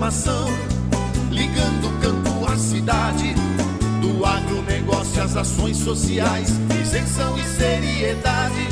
informação, ligando o campo à cidade, do agronegócio às ações sociais, isenção e seriedade,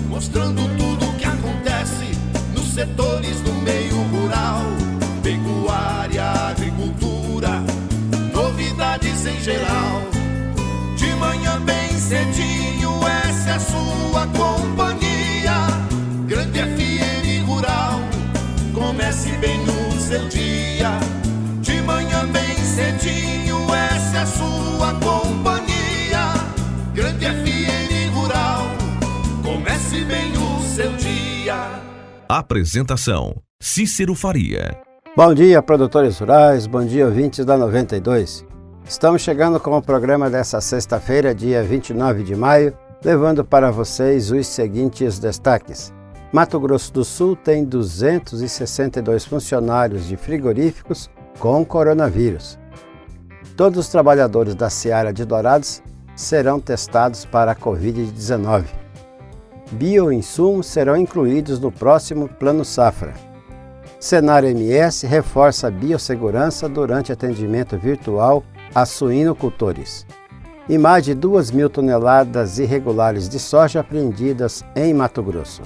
mostrando tudo o que acontece nos setores do meio rural, pecuária, agricultura, novidades em geral. De manhã bem cedinho, essa é a sua companhia, Grande FM Rural. Comece bem no seu dia, de manhã bem cedinho, essa é a sua companhia, Grande FM Rural. Comece bem o seu dia. Apresentação: Cícero Faria. Bom dia, produtores rurais, bom dia, ouvintes da 92. Estamos chegando com o programa dessa sexta-feira, dia 29 de maio, levando para vocês os seguintes destaques. Mato Grosso do Sul tem 262 funcionários de frigoríficos com coronavírus. Todos os trabalhadores da Seara de Dourados serão testados para a Covid-19. Bioinsumos serão incluídos no próximo Plano Safra. Senar MS reforça a biossegurança durante atendimento virtual a suinocultores. E mais de 2.000 toneladas irregulares de soja apreendidas em Mato Grosso.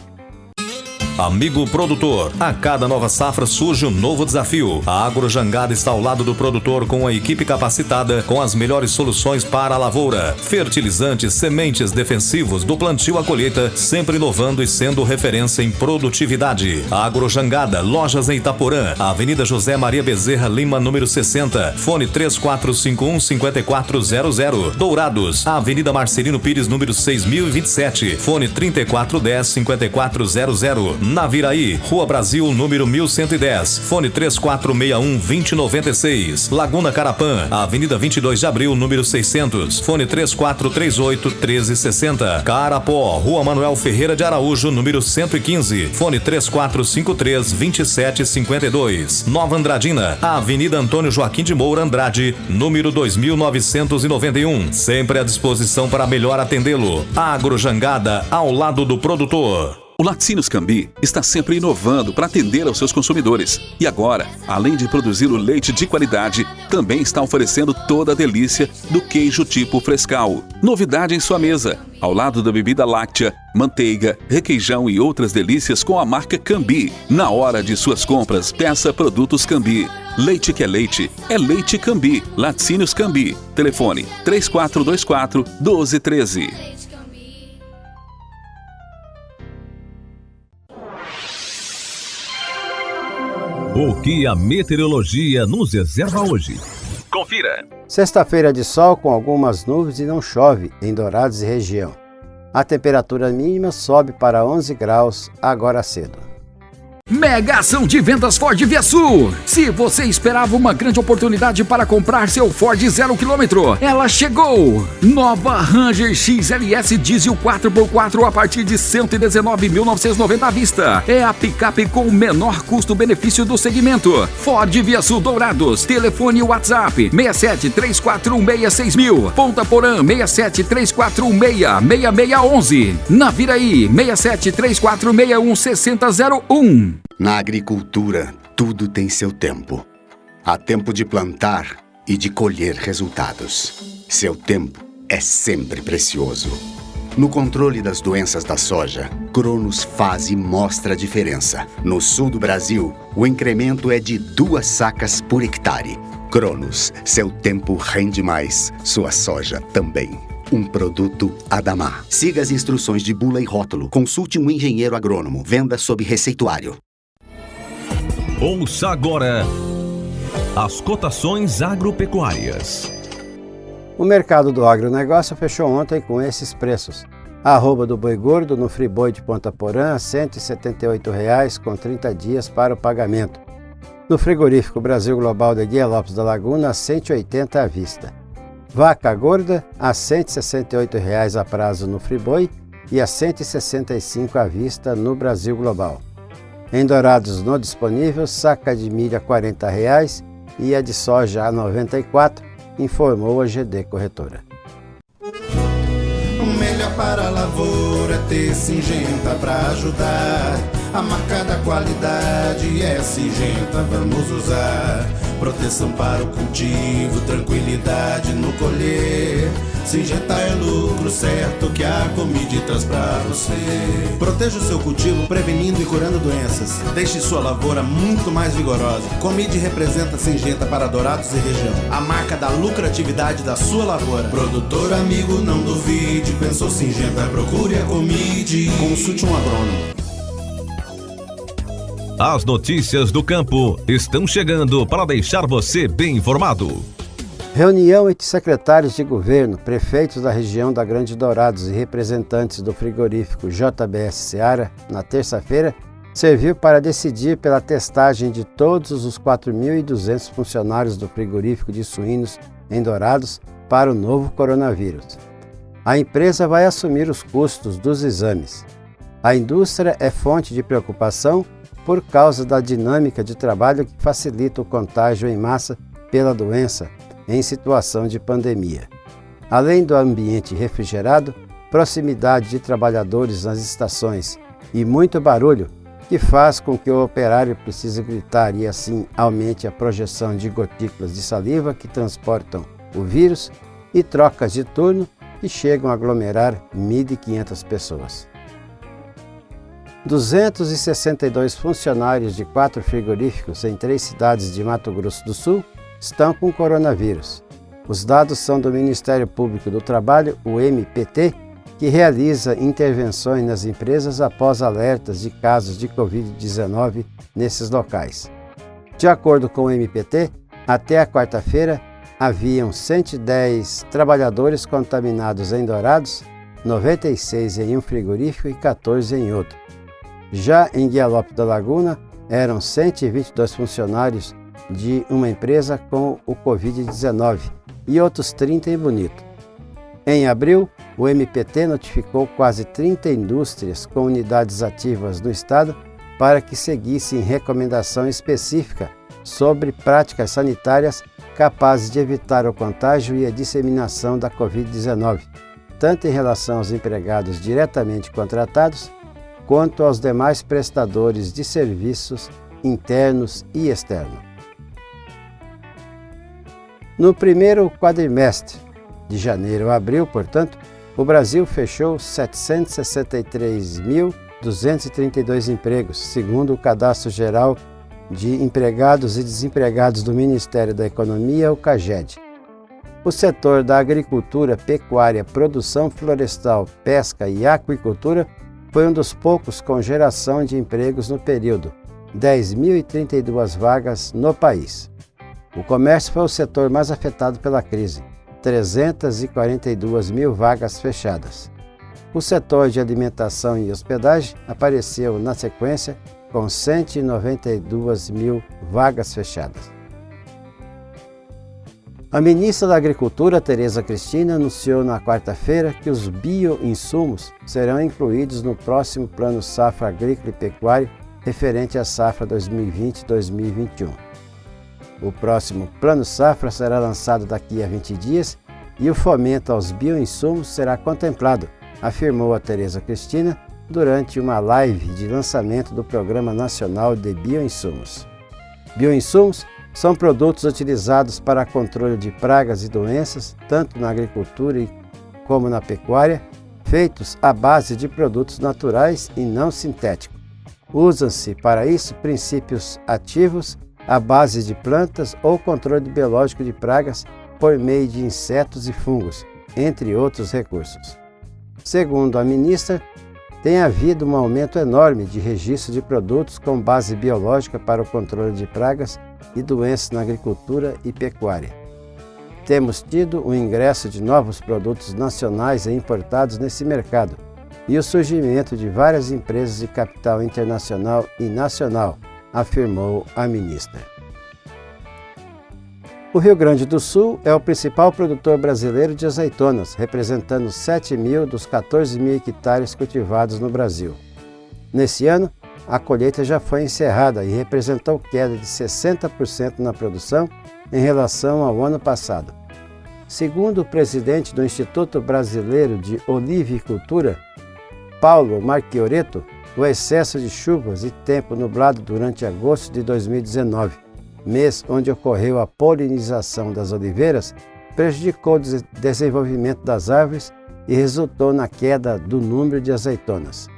Amigo produtor, a cada nova safra surge um novo desafio. A Agrojangada está ao lado do produtor com a equipe capacitada com as melhores soluções para a lavoura. Fertilizantes, sementes, defensivos, do plantio à colheita, sempre inovando e sendo referência em produtividade. A Agrojangada, lojas em Itaporã, Avenida José Maria Bezerra Lima, número 60, fone 3451-5400. Dourados, Avenida Marcelino Pires, número 6027, fone 3410-5400. Naviraí, Rua Brasil, número 1110, fone 3461-2096. Laguna Carapã, Avenida 22 de Abril, número 600, fone 3438-1360. Carapó, Rua Manuel Ferreira de Araújo, número 115, fone 3453-2752. Nova Andradina, Avenida Antônio Joaquim de Moura Andrade, número 2991. Sempre à disposição para melhor atendê-lo. Agrojangada, ao lado do produtor. O Laticínios Cambi está sempre inovando para atender aos seus consumidores. E agora, além de produzir o leite de qualidade, também está oferecendo toda a delícia do queijo tipo Frescal. Novidade em sua mesa, ao lado da bebida láctea, manteiga, requeijão e outras delícias com a marca Cambi. Na hora de suas compras, peça produtos Cambi. Leite que é Leite Cambi. Laticínios Cambi. Telefone 3424-1213. O que a meteorologia nos reserva hoje? Confira! Sexta-feira de sol com algumas nuvens e não chove em Dourados e região. A temperatura mínima sobe para 11 graus agora cedo. Mega ação de vendas Ford Via Sul. Se você esperava uma grande oportunidade para comprar seu Ford 0 km, ela chegou! Nova Ranger XLS Diesel 4x4 a partir de R$ 119.990 à vista. É a picape com o menor custo-benefício do segmento. Ford Via Sul Dourados. Telefone WhatsApp 6734166000. Ponta Porã 6734166611. Naviraí 6734616001. Na agricultura, tudo tem seu tempo. Há tempo de plantar e de colher resultados. Seu tempo é sempre precioso. No controle das doenças da soja, Cronos faz e mostra a diferença. No sul do Brasil, o incremento é de 2 sacas por hectare. Cronos, seu tempo rende mais, sua soja também. Um produto Adamar. Siga as instruções de bula e rótulo. Consulte um engenheiro agrônomo. Venda sob receituário. Ouça agora as cotações agropecuárias. O mercado do agronegócio fechou ontem com esses preços. A arroba do boi gordo no Friboi de Ponta Porã a R$ 178,00 com 30 dias para o pagamento. No frigorífico Brasil Global de Guia Lopes da Laguna a R$ 180,00 à vista. Vaca gorda a R$ 168,00 a prazo no Friboi e a R$ 165,00 à vista no Brasil Global. Em Dourados no disponível, saca de milho a R$ 40,00 e a de soja a R$ 94,00, informou a GD Corretora. O melhor para a lavoura é ter Singenta para ajudar. A marca da qualidade é Syngenta, vamos usar. Proteção para o cultivo, tranquilidade no colher. Syngenta é lucro certo que a Comid traz pra você. Proteja o seu cultivo prevenindo e curando doenças. Deixe sua lavoura muito mais vigorosa. Comid representa Syngenta para Dourados e região, a marca da lucratividade da sua lavoura. Produtor amigo, não duvide, pensou Syngenta, procure a Comid. Consulte um agrônomo. As notícias do campo estão chegando para deixar você bem informado. Reunião entre secretários de governo, prefeitos da região da Grande Dourados e representantes do frigorífico JBS Seara, na terça-feira, serviu para decidir pela testagem de todos os 4.200 funcionários do frigorífico de suínos em Dourados para o novo coronavírus. A empresa vai assumir os custos dos exames. A indústria é fonte de preocupação por causa da dinâmica de trabalho que facilita o contágio em massa pela doença em situação de pandemia. Além do ambiente refrigerado, proximidade de trabalhadores nas estações e muito barulho, que faz com que o operário precise gritar e assim aumente a projeção de gotículas de saliva que transportam o vírus, e trocas de turno que chegam a aglomerar 1.500 pessoas. 262 funcionários de 4 frigoríficos em 3 cidades de Mato Grosso do Sul estão com coronavírus. Os dados são do Ministério Público do Trabalho, o MPT, que realiza intervenções nas empresas após alertas de casos de Covid-19 nesses locais. De acordo com o MPT, até a quarta-feira, haviam 110 trabalhadores contaminados em Dourados, 96 em um frigorífico e 14 em outro. Já em Guialope da Laguna, eram 122 funcionários de uma empresa com o Covid-19 e outros 30 em Bonito. Em abril, o MPT notificou quase 30 indústrias com unidades ativas no estado para que seguissem recomendação específica sobre práticas sanitárias capazes de evitar o contágio e a disseminação da Covid-19, tanto em relação aos empregados diretamente contratados, quanto aos demais prestadores de serviços internos e externos. No primeiro quadrimestre, de janeiro a abril, portanto, o Brasil fechou 763.232 empregos, segundo o Cadastro Geral de Empregados e Desempregados do Ministério da Economia, o CAGED. O setor da agricultura, pecuária, produção florestal, pesca e aquicultura foi um dos poucos com geração de empregos no período, 10.032 vagas no país. O comércio foi o setor mais afetado pela crise, 342 mil vagas fechadas. O setor de alimentação e hospedagem apareceu na sequência com 192 mil vagas fechadas. A ministra da Agricultura, Tereza Cristina, anunciou na quarta-feira que os bioinsumos serão incluídos no próximo Plano Safra Agrícola e Pecuário referente à safra 2020-2021. O próximo Plano Safra será lançado daqui a 20 dias e o fomento aos bioinsumos será contemplado, afirmou a Tereza Cristina durante uma live de lançamento do Programa Nacional de Bioinsumos. Bioinsumos são produtos utilizados para controle de pragas e doenças, tanto na agricultura como na pecuária, feitos à base de produtos naturais e não sintéticos. Usam-se para isso princípios ativos à base de plantas ou controle biológico de pragas por meio de insetos e fungos, entre outros recursos. Segundo a ministra, tem havido um aumento enorme de registro de produtos com base biológica para o controle de pragas e doenças na agricultura e pecuária. Temos tido o ingresso de novos produtos nacionais e importados nesse mercado e o surgimento de várias empresas de capital internacional e nacional, afirmou a ministra. O Rio Grande do Sul é o principal produtor brasileiro de azeitonas, representando 7.000 dos 14.000 hectares cultivados no Brasil. Nesse ano, a colheita já foi encerrada e representou queda de 60% na produção em relação ao ano passado. Segundo o presidente do Instituto Brasileiro de Olivicultura, Paulo Marchioretto, o excesso de chuvas e tempo nublado durante agosto de 2019, mês onde ocorreu a polinização das oliveiras, prejudicou o desenvolvimento das árvores e resultou na queda do número de azeitonas.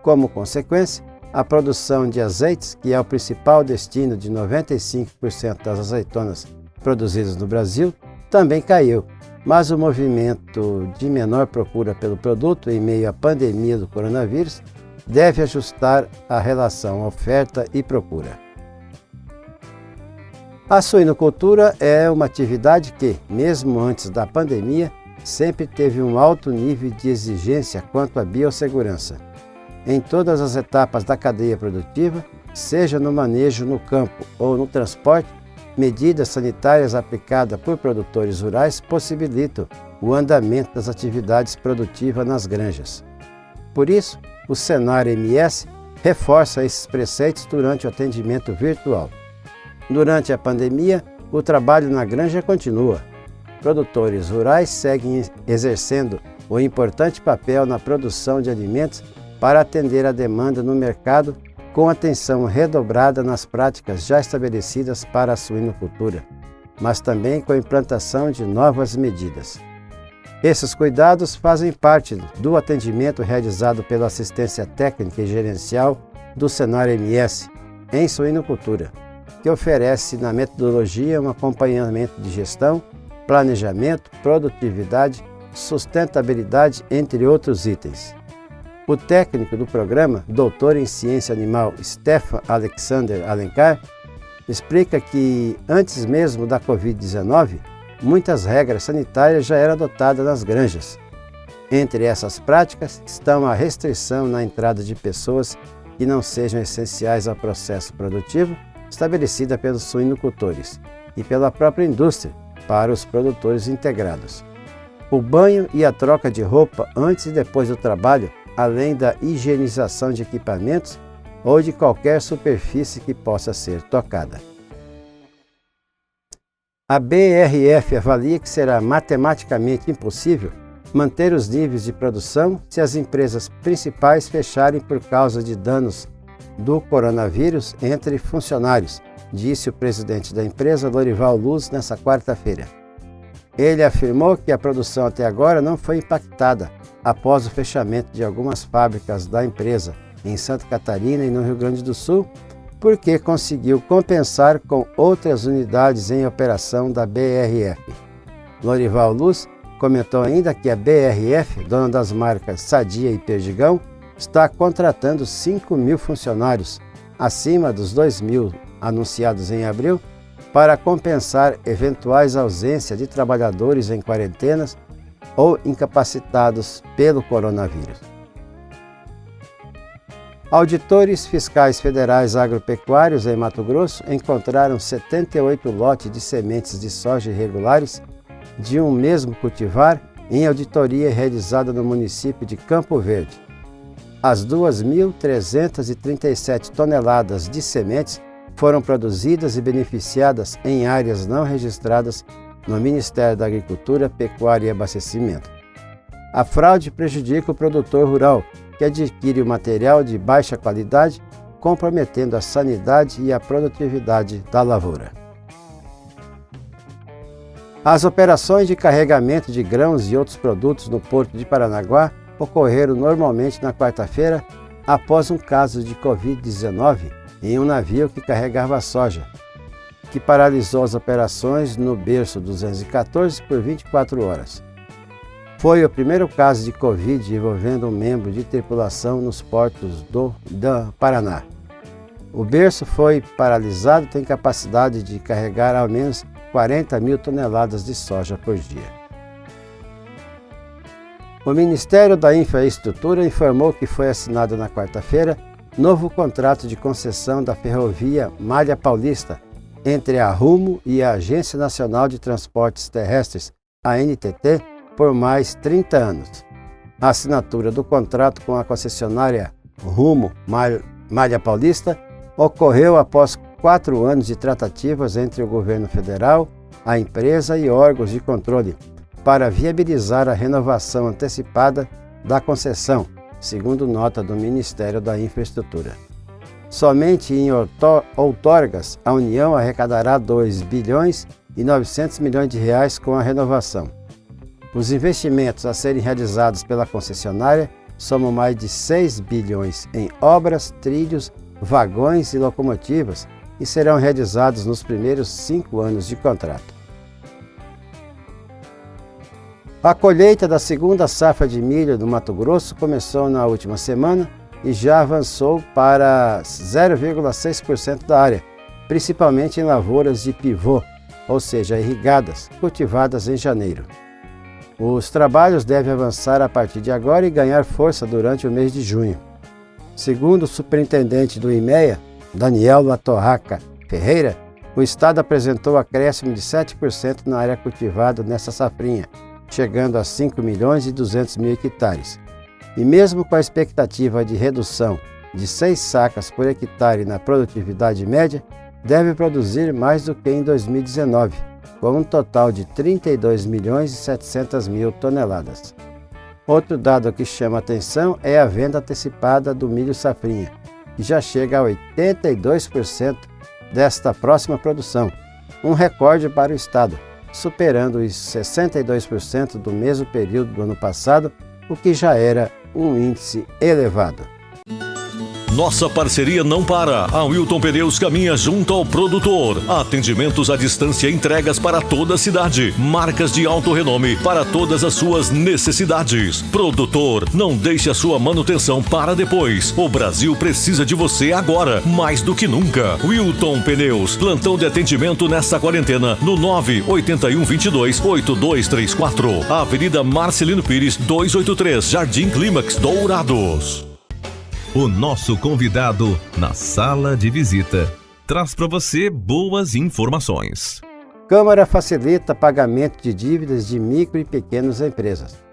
Como consequência, a produção de azeites, que é o principal destino de 95% das azeitonas produzidas no Brasil, também caiu, mas o movimento de menor procura pelo produto em meio à pandemia do coronavírus deve ajustar a relação oferta e procura. A suinocultura é uma atividade que, mesmo antes da pandemia, sempre teve um alto nível de exigência quanto à biossegurança. Em todas as etapas da cadeia produtiva, seja no manejo no campo ou no transporte, medidas sanitárias aplicadas por produtores rurais possibilitam o andamento das atividades produtivas nas granjas. Por isso, o Senar MS reforça esses preceitos durante o atendimento virtual. Durante a pandemia, o trabalho na granja continua. Produtores rurais seguem exercendo um importante papel na produção de alimentos para atender a demanda no mercado, com atenção redobrada nas práticas já estabelecidas para a suinocultura, mas também com a implantação de novas medidas. Esses cuidados fazem parte do atendimento realizado pela assistência técnica e gerencial do Senar MS em suinocultura, que oferece na metodologia um acompanhamento de gestão, planejamento, produtividade, sustentabilidade, entre outros itens. O técnico do programa, doutor em ciência animal Stefan Alexander Alencar, explica que, antes mesmo da Covid-19, muitas regras sanitárias já eram adotadas nas granjas. Entre essas práticas estão a restrição na entrada de pessoas que não sejam essenciais ao processo produtivo, estabelecida pelos suinocultores e pela própria indústria para os produtores integrados. O banho e a troca de roupa antes e depois do trabalho, além da higienização de equipamentos ou de qualquer superfície que possa ser tocada. A BRF avalia que será matematicamente impossível manter os níveis de produção se as empresas principais fecharem por causa de danos do coronavírus entre funcionários, disse o presidente da empresa, Lorival Luz, nesta quarta-feira. Ele afirmou que a produção até agora não foi impactada após o fechamento de algumas fábricas da empresa em Santa Catarina e no Rio Grande do Sul, porque conseguiu compensar com outras unidades em operação da BRF. Lorival Luz comentou ainda que a BRF, dona das marcas Sadia e Perdigão, está contratando 5.000 funcionários, acima dos 2.000 anunciados em abril, para compensar eventuais ausências de trabalhadores em quarentenas ou incapacitados pelo coronavírus. Auditores fiscais federais agropecuários em Mato Grosso encontraram 78 lotes de sementes de soja irregulares de um mesmo cultivar em auditoria realizada no município de Campo Verde. As 2.337 toneladas de sementes foram produzidas e beneficiadas em áreas não registradas no Ministério da Agricultura, Pecuária e Abastecimento. A fraude prejudica o produtor rural, que adquire o material de baixa qualidade, comprometendo a sanidade e a produtividade da lavoura. As operações de carregamento de grãos e outros produtos no Porto de Paranaguá ocorreram normalmente na quarta-feira, após um caso de Covid-19 em um navio que carregava soja, que paralisou as operações no berço 214 por 24 horas. Foi o primeiro caso de Covid envolvendo um membro de tripulação nos portos do Paraná. O berço foi paralisado e tem capacidade de carregar ao menos 40.000 toneladas de soja por dia. O Ministério da Infraestrutura informou que foi assinado na quarta-feira novo contrato de concessão da ferrovia Malha Paulista entre a Rumo e a Agência Nacional de Transportes Terrestres, ANTT, por mais 30 anos. A assinatura do contrato com a concessionária Rumo Malha Paulista ocorreu após 4 anos de tratativas entre o governo federal, a empresa e órgãos de controle para viabilizar a renovação antecipada da concessão, segundo nota do Ministério da Infraestrutura. Somente em outorgas, a União arrecadará 2 bilhões e 900 milhões de reais com a renovação. Os investimentos a serem realizados pela concessionária somam mais de 6 bilhões em obras, trilhos, vagões e locomotivas e serão realizados nos primeiros 5 anos de contrato. A colheita da segunda safra de milho do Mato Grosso começou na última semana e já avançou para 0,6% da área, principalmente em lavouras de pivô, ou seja, irrigadas, cultivadas em janeiro. Os trabalhos devem avançar a partir de agora e ganhar força durante o mês de junho. Segundo o superintendente do IMEA, Daniel Latorraca Ferreira, o estado apresentou acréscimo de 7% na área cultivada nessa safrinha, chegando a 5 milhões e 200 mil hectares. E mesmo com a expectativa de redução de 6 sacas por hectare na produtividade média, deve produzir mais do que em 2019, com um total de 32 milhões e 700 mil toneladas. Outro dado que chama atenção é a venda antecipada do milho safrinha, que já chega a 82% desta próxima produção, um recorde para o estado, superando os 62% do mesmo período do ano passado, o que já era um índice elevado. Nossa parceria não para. A Wilton Pneus caminha junto ao produtor. Atendimentos à distância, entregas para toda a cidade. Marcas de alto renome para todas as suas necessidades. Produtor, não deixe a sua manutenção para depois. O Brasil precisa de você agora, mais do que nunca. Wilton Pneus, plantão de atendimento nessa quarentena no 981228234. Avenida Marcelino Pires, 283, Jardim Clímax, Dourados. O nosso convidado na sala de visita traz para você boas informações. Câmara facilita pagamento de dívidas de micro e pequenas empresas.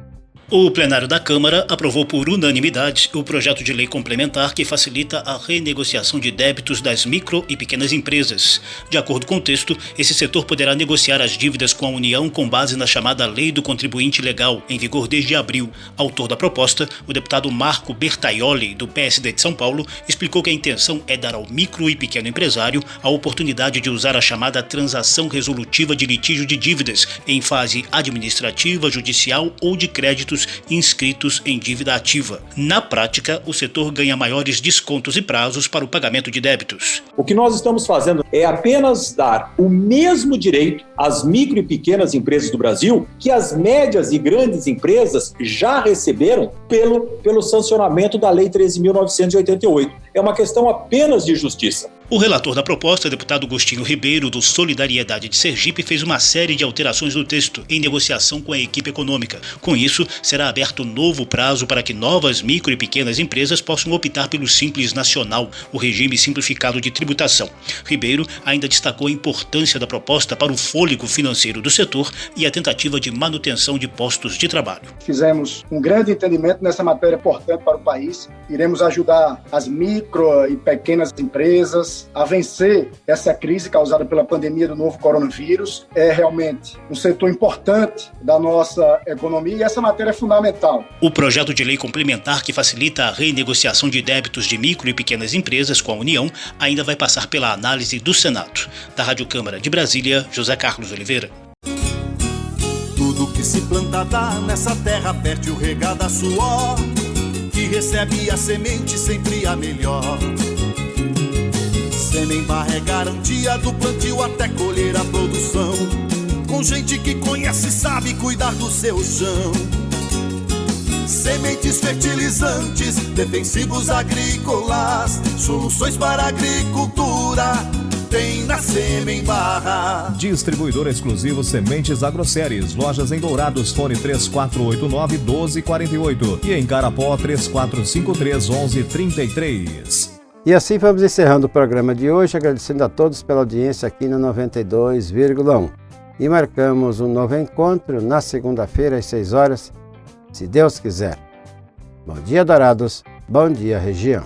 O plenário da Câmara aprovou por unanimidade o projeto de lei complementar que facilita a renegociação de débitos das micro e pequenas empresas. De acordo com o texto, esse setor poderá negociar as dívidas com a União com base na chamada Lei do Contribuinte Legal, em vigor desde abril. Autor da proposta, o deputado Marco Bertaioli, do PSD de São Paulo, explicou que a intenção é dar ao micro e pequeno empresário a oportunidade de usar a chamada transação resolutiva de litígio de dívidas em fase administrativa, judicial ou de créditos inscritos em dívida ativa. Na prática, o setor ganha maiores descontos e prazos para o pagamento de débitos. O que nós estamos fazendo é apenas dar o mesmo direito às micro e pequenas empresas do Brasil que as médias e grandes empresas já receberam pelo sancionamento da Lei 13.988. É uma questão apenas de justiça. O relator da proposta, deputado Agostinho Ribeiro, do Solidariedade de Sergipe, fez uma série de alterações no texto, em negociação com a equipe econômica. Com isso, será aberto novo prazo para que novas micro e pequenas empresas possam optar pelo Simples Nacional, o regime simplificado de tributação. Ribeiro ainda destacou a importância da proposta para o fôlego financeiro do setor e a tentativa de manutenção de postos de trabalho. Fizemos um grande entendimento nessa matéria importante para o país. Iremos ajudar as micro e pequenas empresas a vencer essa crise causada pela pandemia do novo coronavírus. É realmente um setor importante da nossa economia e essa matéria é fundamental. O projeto de lei complementar que facilita a renegociação de débitos de micro e pequenas empresas com a União ainda vai passar pela análise do Senado. Da Rádio Câmara de Brasília, José Carlos Oliveira. Tudo que se planta dá nessa terra fértil regada a suor, que recebe a semente sempre a melhor. Semembarra é garantia do plantio até colher a produção, com gente que conhece e sabe cuidar do seu chão. Sementes fertilizantes, defensivos agrícolas, soluções para a agricultura tem na Semembarra. Distribuidor exclusivo Sementes Agroceres. Lojas em Dourados, fone 3489-1248 e em Carapó 3453-1133. E assim vamos encerrando o programa de hoje, agradecendo a todos pela audiência aqui no 92,1. E marcamos um novo encontro na segunda-feira às 6 horas, se Deus quiser. Bom dia, Dourados. Bom dia, região.